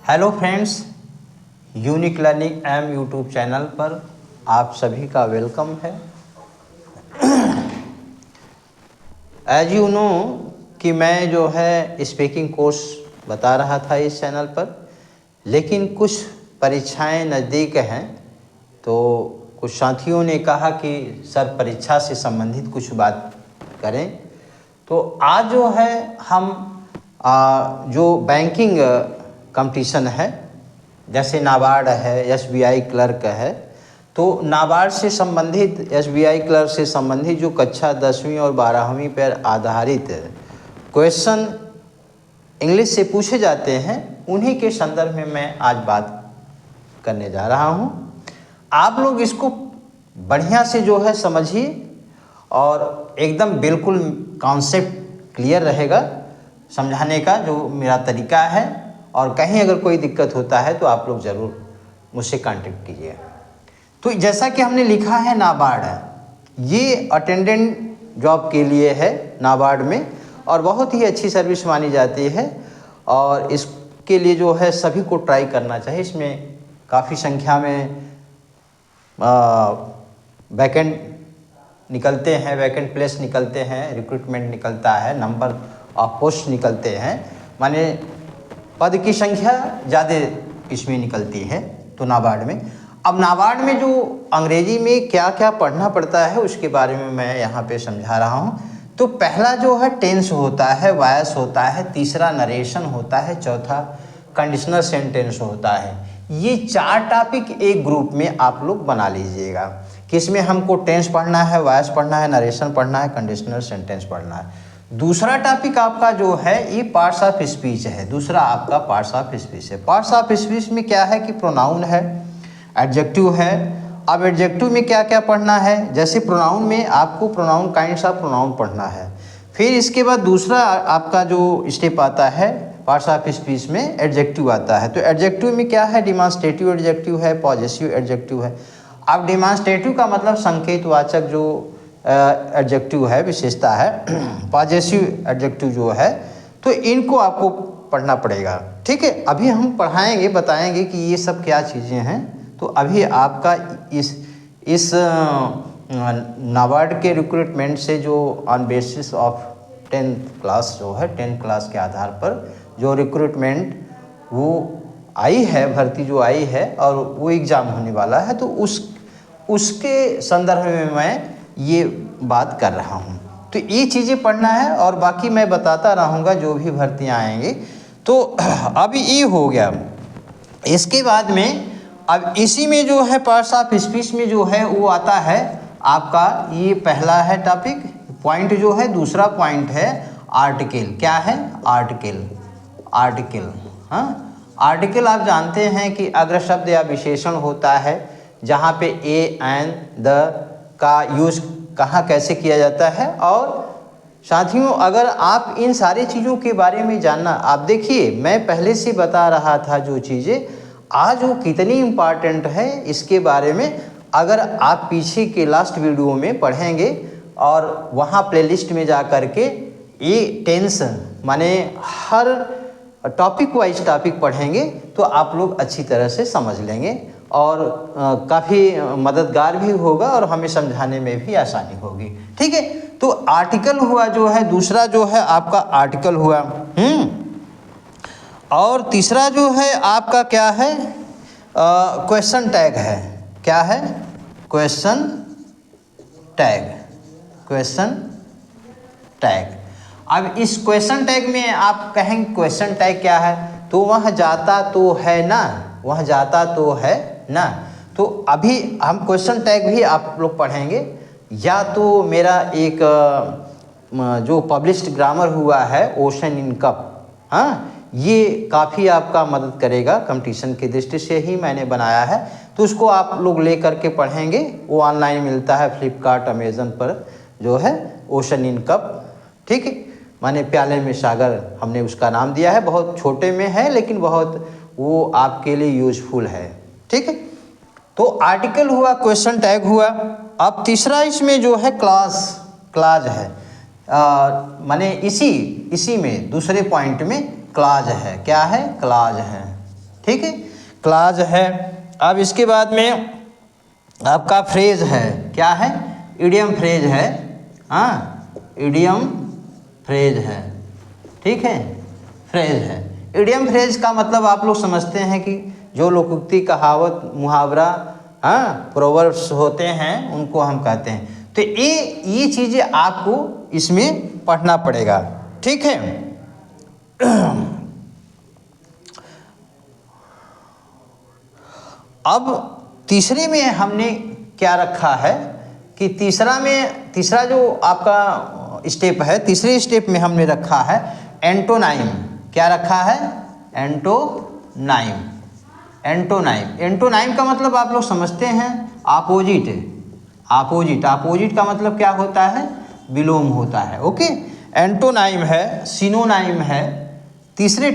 Hello friends, unique learning M YouTube channel पर आप सभी का वेलकम है। एज यू नो कि मैं जो है स्पीकिंग कोर्स बता रहा था इस चैनल पर, लेकिन कुछ परीक्षाएं नज़दीक हैं तो कुछ साथियों ने कहा कि सर परीक्षा से संबंधित कुछ बात करें। तो आज जो है हम जो बैंकिंग कंपटीशन है, जैसे नाबार्ड है, एसबीआई क्लर्क है, तो नाबार्ड से संबंधित, एसबीआई क्लर्क से संबंधित जो कक्षा 10वीं और 12वीं पर आधारित क्वेश्चन इंग्लिश से पूछे जाते हैं, उन्हीं के संदर्भ में मैं आज बात करने जा रहा हूं। आप लोग इसको बढ़िया से जो है समझिए और एकदम बिल्कुल कॉन्सेप्ट क्लियर रहेगा समझाने का जो मेरा तरीका है। और कहीं अगर कोई दिक्कत होता है तो आप लोग ज़रूर मुझसे कांटेक्ट कीजिए। तो जैसा कि हमने लिखा है नाबार्ड है, ये अटेंडेंट जॉब के लिए है नाबार्ड में, और बहुत ही अच्छी सर्विस मानी जाती है और इसके लिए जो है सभी को ट्राई करना चाहिए। इसमें काफ़ी संख्या में वैकेंट निकलते हैं, वैकेंट प्लेस निकलते हैं, रिक्रूटमेंट निकलता है, नंबर ऑफ पोस्ट निकलते हैं, माने पद की संख्या ज़्यादा इसमें निकलती है। तो नाबार्ड में, अब नाबार्ड में जो अंग्रेजी में क्या क्या पढ़ना पड़ता है उसके बारे में मैं यहाँ पे समझा रहा हूँ। तो पहला जो है टेंस होता है, वॉयस होता है, तीसरा नरेशन होता है, चौथा कंडीशनल सेंटेंस होता है। ये 4 टॉपिक एक ग्रुप में आप लोग बना लीजिएगा कि इसमें हमको टेंस पढ़ना है, वॉयस पढ़ना है, नरेशन पढ़ना है, कंडीशनल सेंटेंस पढ़ना है। दूसरा टॉपिक आपका जो है ये पार्ट्स ऑफ स्पीच है। दूसरा आपका पार्ट्स ऑफ स्पीच है। पार्ट्स ऑफ स्पीच में क्या है कि प्रोनाउन है, एडजेक्टिव है। अब एडजेक्टिव में क्या क्या पढ़ना है, जैसे प्रोनाउन में आपको प्रोनाउन, काइंड्स ऑफ प्रोनाउन पढ़ना है। फिर इसके बाद दूसरा आपका जो स्टेप आता है पार्ट्स ऑफ स्पीच में, एडजेक्टिव आता है। तो एडजेक्टिव में क्या है, डिमॉन्स्ट्रेटिव एडजेक्टिव है, पॉजेसिव एडजेक्टिव है। अब डिमॉन्स्ट्रेटिव का मतलब संकेतवाचक जो एडजेक्टिव है, विशेषता है। पॉजेसिव एडजेक्टिव जो है, तो इनको आपको पढ़ना पड़ेगा। ठीक है, अभी हम पढ़ाएंगे, बताएंगे कि ये सब क्या चीज़ें हैं। तो अभी आपका इस नाबार्ड के रिक्रूटमेंट से जो on basis of 10th class जो है, 10th क्लास के आधार पर जो रिक्रूटमेंट वो आई है, भर्ती जो आई है और वो एग्ज़ाम होने वाला है, तो उसके संदर्भ में मैं ये बात कर रहा हूँ। तो ये चीज़ें पढ़ना है और बाकी मैं बताता रहूँगा जो भी भर्तियाँ आएंगी। तो अभी ये हो गया। इसके बाद में अब इसी में जो है पार्ट्स ऑफ स्पीच में जो है वो आता है आपका, ये पहला है टॉपिक, पॉइंट जो है। दूसरा पॉइंट है आर्टिकल। क्या है, आर्टिकल। आर्टिकल, हाँ, आर्टिकल आप जानते हैं कि अग्र शब्द या विशेषण होता है, जहाँ पे ए, एन, द का यूज़ कहाँ कैसे किया जाता है। और साथियों, अगर आप इन सारी चीज़ों के बारे में जानना, आप देखिए मैं पहले से बता रहा था जो चीज़ें आज वो कितनी इम्पॉर्टेंट है, इसके बारे में अगर आप पीछे के लास्ट वीडियो में पढ़ेंगे और वहाँ प्लेलिस्ट में जा कर के ये टेंस माने हर टॉपिक वाइज टॉपिक पढ़ेंगे तो आप लोग अच्छी तरह से समझ लेंगे और काफ़ी मददगार भी होगा और हमें समझाने में भी आसानी होगी। ठीक है, तो आर्टिकल हुआ जो है, दूसरा जो है आपका आर्टिकल हुआ। और तीसरा जो है आपका क्या है, क्वेश्चन टैग है। क्या है, क्वेश्चन टैग। Question tag. अब इस क्वेश्चन टैग में आप कहेंगे क्वेश्चन टैग क्या है, तो वह जाता तो है ना, वह जाता तो है ना। तो अभी हम क्वेश्चन टैग भी आप लोग पढ़ेंगे। या तो मेरा एक जो पब्लिश्ड ग्रामर हुआ है ओशन इन कप, हाँ, ये काफ़ी आपका मदद करेगा, कंपटीशन की दृष्टि से ही मैंने बनाया है। तो उसको आप लोग ले करके पढ़ेंगे, वो ऑनलाइन मिलता है फ्लिपकार्ट, अमेज़न पर जो है ओशन इन कप। ठीक है, माने प्याले में सागर हमने उसका नाम दिया है। बहुत छोटे में है लेकिन बहुत वो आपके लिए यूजफुल है। ठीक है, तो आर्टिकल हुआ, क्वेश्चन टैग हुआ। अब तीसरा इसमें जो है क्लाज है, माने इसी में दूसरे पॉइंट में क्लाज है। क्या है, क्लाज है। ठीक है, क्लाज है। अब इसके बाद में आपका फ्रेज है, क्या है, इडियम फ्रेज है, हाँ, इडियम फ्रेज है, ठीक है, फ्रेज है। इडियम फ्रेज का मतलब आप लोग समझते हैं कि जो लोकोक्ति, कहावत, मुहावरा, हाँ, प्रोवर्ब्स होते हैं उनको हम कहते हैं। तो ये चीज़ें आपको इसमें पढ़ना पड़ेगा, ठीक है। अब तीसरे में हमने क्या रखा है कि तीसरा जो आपका स्टेप है, तीसरे स्टेप में हमने रखा है एंटोनाइम। क्या रखा है, एंटोनाइम। एंटोनाइम का मतलब आप लोग समझते हैं, अपोजिट। अपोजिट का मतलब क्या होता है, विलोम होता है, ओके। एंटोनाइम है, सिनोनाइम है। तीसरे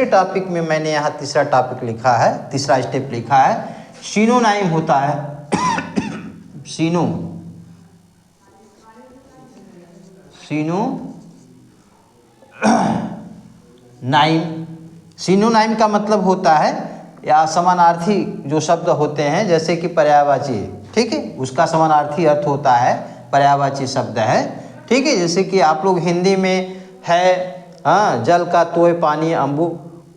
टॉपिक में मैंने यहाँ तीसरा टॉपिक लिखा है, तीसरा स्टेप लिखा है, सिनोनाइम होता है। सिनोनाइम का मतलब होता है या समानार्थी जो शब्द होते हैं, जैसे कि पर्यायवाची, ठीक है, उसका समानार्थी अर्थ होता है, पर्यायवाची शब्द है, ठीक है। जैसे कि आप लोग हिंदी में है, हाँ, जल का तोय पानी अम्बु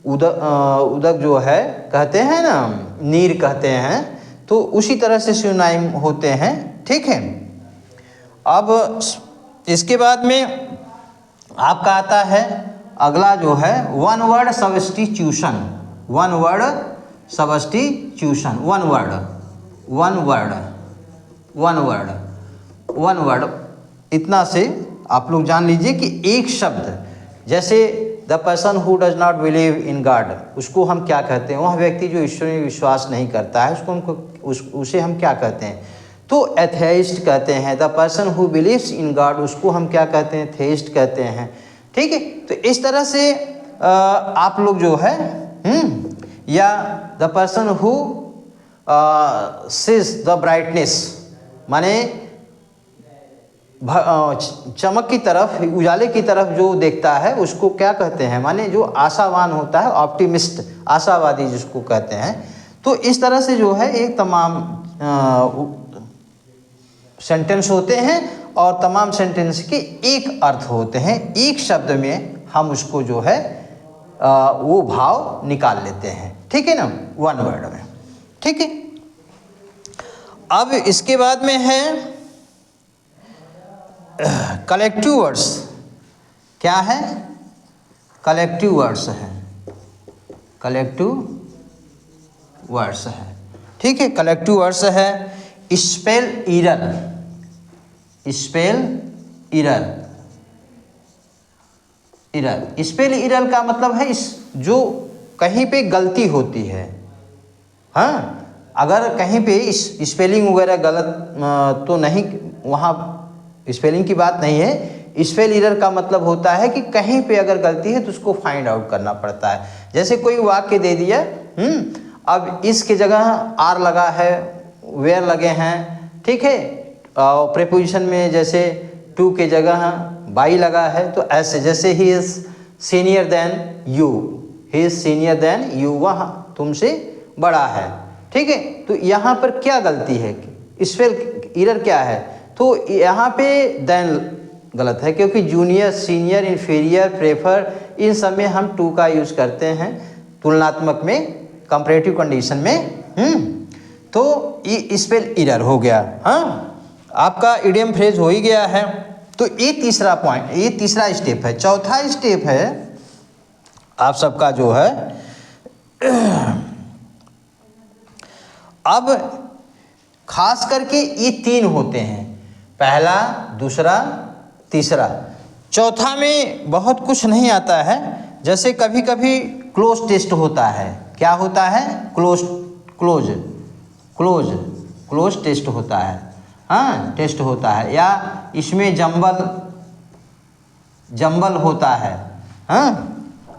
उदक जो है कहते हैं ना, नीर कहते हैं, तो उसी तरह से सिनोनाइम होते हैं, ठीक है। अब इसके बाद में आपका आता है अगला जो है one word substitution. One word इतना से आप लोग जान लीजिए कि एक शब्द, जैसे the person who does not believe in God, उसको हम क्या कहते हैं, वह व्यक्ति जो ईश्वर में विश्वास नहीं करता है, उसे हम क्या कहते हैं, तो एथेइस्ट कहते हैं। The person who believes in God, उसको हम क्या कहते हैं, थेइस्ट कहते हैं, ठीक है। तो इस तरह से आप लोग जो है या the person who seize the brightness, माने चमक की तरफ, उजाले की तरफ जो देखता है उसको क्या कहते हैं, माने जो आशावान होता है, ऑप्टिमिस्ट, आशावादी जिसको कहते हैं। तो इस तरह से जो है एक तमाम सेंटेंस होते हैं और तमाम सेंटेंस के एक अर्थ होते हैं। एक शब्द में हम उसको जो है वो भाव निकाल लेते हैं, ठीक है ना, वन वर्ड में, ठीक है। अब इसके बाद में है कलेक्टिव वर्ड्स। क्या है, कलेक्टिव वर्ड्स है, ठीक है। कलेक्टिव वर्ड्स है स्पेल इरर का मतलब है जो कहीं पे गलती होती है, हाँ, अगर कहीं पे स्पेलिंग वगैरह गलत तो नहीं, वहाँ स्पेलिंग की बात नहीं है। स्पेल इरर का मतलब होता है कि कहीं पे अगर गलती है तो उसको फाइंड आउट करना पड़ता है। जैसे कोई वाक्य दे दिया, अब इसके जगह आर लगा है, वेयर लगे हैं, ठीक है, और प्रीपोजिशन में जैसे टू के जगह बाई लगा है, तो ऐसे जैसे he is senior then you, वह तुमसे बड़ा है, ठीक है। तो यहाँ पर क्या गलती है, स्पेल इरर क्या है, तो यहाँ पे देन गलत है, क्योंकि जूनियर, सीनियर, इन्फीरियर, प्रेफर, इन सब में हम टू का यूज करते हैं तुलनात्मक में, कंपैरेटिव कंडीशन में। तो ये स्पेल इरर हो गया, हाँ, आपका इडियम फ्रेज हो ही गया है। तो ये तीसरा पॉइंट, ये तीसरा स्टेप है। चौथा स्टेप है आप सबका जो है अब खास करके ये तीन होते हैं, पहला, दूसरा, तीसरा। चौथा में बहुत कुछ नहीं आता है, जैसे कभी कभी क्लोज टेस्ट होता है। क्या होता है, क्लोज टेस्ट होता है, हाँ, टेस्ट होता है, या इसमें जंबल होता है, हाँ,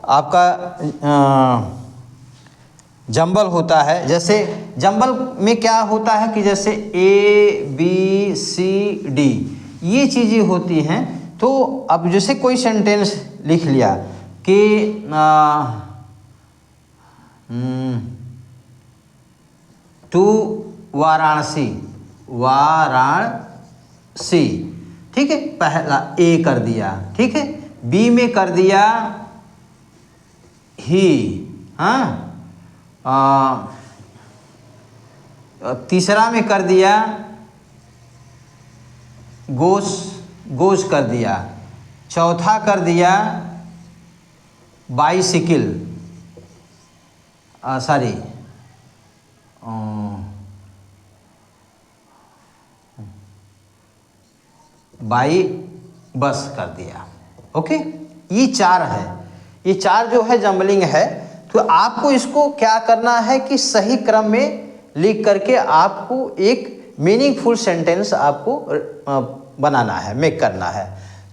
आपका जंबल होता है। जैसे जंबल में क्या होता है कि जैसे ABCD ये चीज़ें होती हैं। तो अब जैसे कोई सेंटेंस लिख लिया कि टू वाराणसी, वाराणसी, ठीक है, पहला ए कर दिया, ठीक है। बी में कर दिया ही, हाँ, तीसरा में कर दिया गोश, गोश कर दिया। चौथा कर दिया बाईसिकिल, सॉरी, बाई बस कर दिया। ओके, ये चार है, ये चार जो है जम्बलिंग है। तो आपको इसको क्या करना है कि सही क्रम में लिख करके आपको एक मीनिंगफुल सेंटेंस आपको बनाना है, मेक करना है।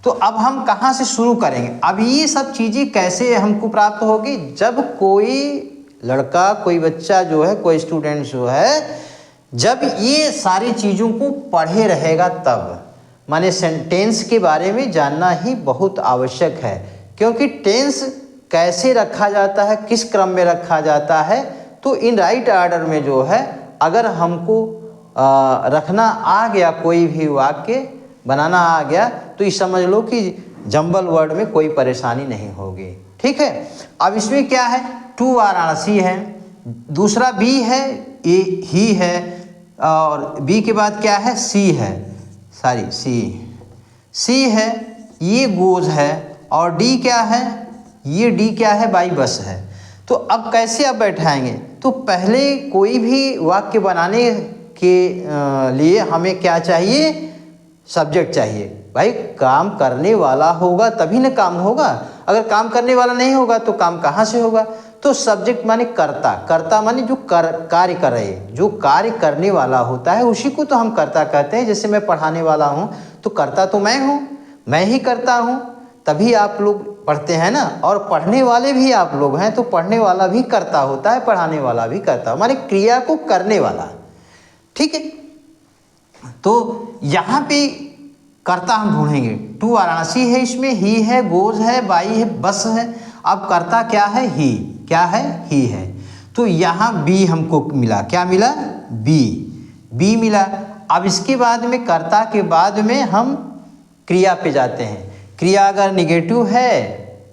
तो अब हम कहाँ से शुरू करेंगे? अब ये सब चीज़ें कैसे हमको प्राप्त होगी? जब कोई लड़का, कोई बच्चा जो है, कोई स्टूडेंट जो है, जब ये सारी चीज़ों को पढ़े रहेगा तब। माने सेंटेंस के बारे में जानना ही बहुत आवश्यक है, क्योंकि टेंस कैसे रखा जाता है, किस क्रम में रखा जाता है। तो इन राइट ऑर्डर में जो है अगर हमको रखना आ गया, कोई भी वाक्य बनाना आ गया, तो ये समझ लो कि जंबल वर्ड में कोई परेशानी नहीं होगी, ठीक है। अब इसमें क्या है? टू वाराणसी है, दूसरा बी है, ए ही है, और बी के बाद क्या है? सी है, सॉरी सी है, ये गोज है, और डी क्या है? ये डी क्या है? बाई बस है। तो अब कैसे आप बैठाएंगे? तो पहले कोई भी वाक्य बनाने के लिए हमें क्या चाहिए? सब्जेक्ट चाहिए। भाई काम करने वाला होगा तभी ना काम होगा, अगर काम करने वाला नहीं होगा तो काम कहाँ से होगा? तो सब्जेक्ट माने कर्ता, कर्ता माने जो कार्य कर रहे, जो कार्य करने वाला होता है उसी को तो हम कर्ता कहते हैं। जैसे मैं पढ़ाने वाला हूँ तो कर्ता तो मैं हूँ, मैं ही करता हूँ, तभी आप लोग पढ़ते हैं ना। और पढ़ने वाले भी आप लोग हैं, तो पढ़ने वाला भी कर्ता होता है, पढ़ाने वाला भी कर्ता, माने क्रिया को करने वाला, ठीक है। तो यहाँ पे कर्ता हम ढूंढेंगे। टू वाराणसी है, इसमें ही है, गोज है, बाई है, बस है। अब कर्ता क्या है? ही, क्या है? ही है। तो यहाँ बी हमको मिला, क्या मिला? बी, बी मिला। अब इसके बाद में, कर्ता के बाद में हम क्रिया पे जाते हैं। क्रिया अगर निगेटिव है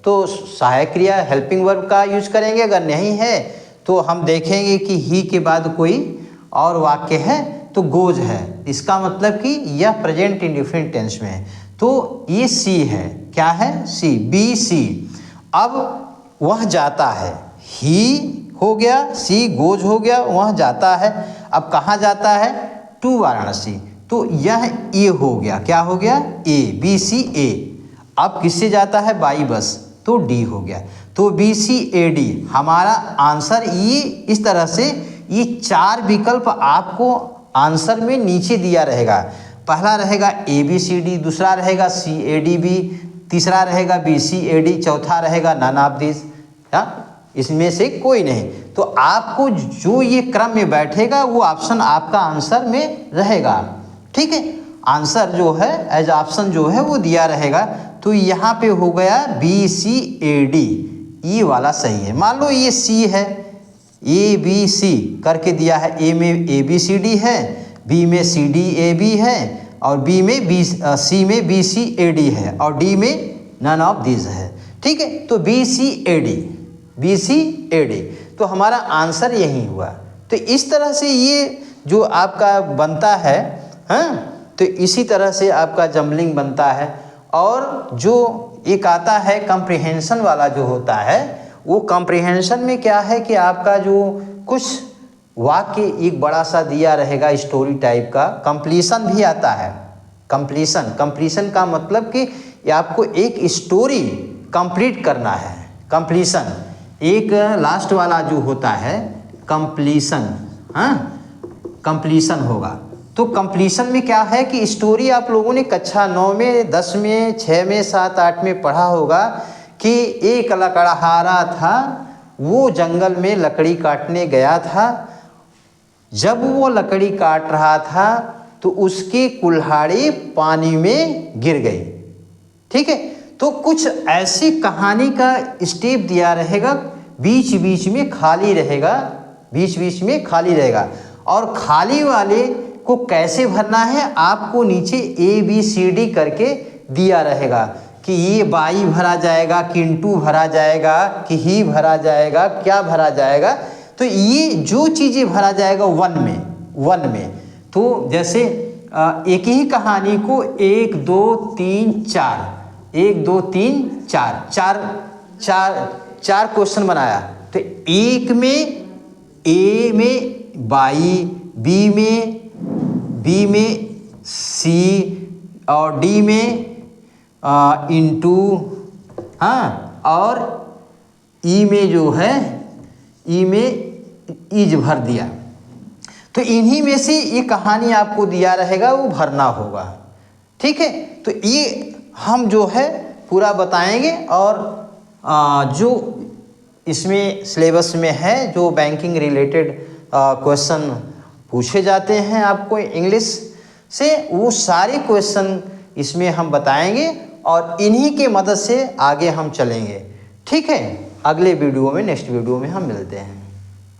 तो सहायक क्रिया हेल्पिंग वर्ब का यूज करेंगे, अगर नहीं है तो हम देखेंगे कि ही के बाद कोई और वाक्य है तो गोज है। इसका मतलब कि यह प्रेजेंट इंडिफरेंट टेंस में है। तो ये सी है, क्या है? सी, बी सी। अब वह जाता है, ही हो गया, सी गोज हो गया, वह जाता है। अब कहाँ जाता है? टू वाराणसी। तो यह ए हो गया, क्या हो गया? ए, बी सी ए। अब किससे जाता है? बाई बस, तो डी हो गया। तो बी सी ए डी हमारा आंसर। ये इस तरह से ये चार विकल्प आपको आंसर में नीचे दिया रहेगा। पहला रहेगा ए बी सी डी, दूसरा रहेगा सी ए डी बी, तीसरा रहेगा बी सी ए डी, चौथा रहेगा नन ऑफ दिस, इसमें से कोई नहीं। तो आपको जो ये क्रम में बैठेगा वो ऑप्शन आपका आंसर में रहेगा, ठीक है। आंसर जो है एज ऑप्शन जो है वो दिया रहेगा। तो यहाँ पे हो गया बी सी ए डी, ये वाला सही है। मान लो ये सी है, ए बी सी करके दिया है, ए में ए बी सी डी है, बी में सी डी ए बी है, और बी में बी सी में बी सी ए डी है, और डी में नन ऑफ दिस है, ठीक है। तो B C A D, B C A D, तो हमारा आंसर यही हुआ। तो इस तरह से ये जो आपका बनता है, हाँ, तो इसी तरह से आपका जम्बलिंग बनता है। और जो एक आता है कॉम्प्रिहेंशन वाला जो होता है, वो कॉम्प्रिहेंशन में क्या है कि आपका जो कुछ वाक्य एक बड़ा सा दिया रहेगा स्टोरी टाइप का। कंप्लीशन भी आता है, कंप्लीशन, कंप्लीशन का मतलब कि आपको एक स्टोरी कंप्लीट करना है। कंप्लीशन एक लास्ट वाला जो होता है कंप्लीशन, हाँ, कंप्लीशन होगा। तो कंप्लीशन में क्या है कि स्टोरी आप लोगों ने कक्षा 9 में, 10 में, 6 में, 7, 8 में पढ़ा होगा कि एक लकड़हारा था, वो जंगल में लकड़ी काटने गया था। जब वो लकड़ी काट रहा था तो उसकी कुल्हाड़ी पानी में गिर गई, ठीक है। तो कुछ ऐसी कहानी का स्टेप दिया रहेगा बीच बीच में खाली रहेगा, बीच बीच में खाली रहेगा। और खाली वाले को कैसे भरना है, आपको नीचे ABCD करके दिया रहेगा कि ये बाई भरा जाएगा, किंटू भरा जाएगा, कि ही भरा जाएगा, क्या भरा जाएगा। तो ये जो चीज़ें भरा जाएगा वन में। तो जैसे एक ही कहानी को 1 2 3 4 1 2 3 4 क्वेश्चन बनाया। तो एक में ए में बाई, बी में सी और डी में इंटू, हाँ, और ई में जो है, ई में इज भर दिया। तो इन्हीं में से ये कहानी आपको दिया रहेगा, वो भरना होगा। ठीक है, तो ये हम जो है पूरा बताएंगे। और जो इसमें सिलेबस में है, जो बैंकिंग रिलेटेड क्वेश्चन पूछे जाते हैं आपको इंग्लिश से, वो सारे क्वेश्चन इसमें हम बताएंगे और इन्हीं के मदद से आगे हम चलेंगे। ठीक है, अगले वीडियो में, नेक्स्ट वीडियो में हम मिलते हैं।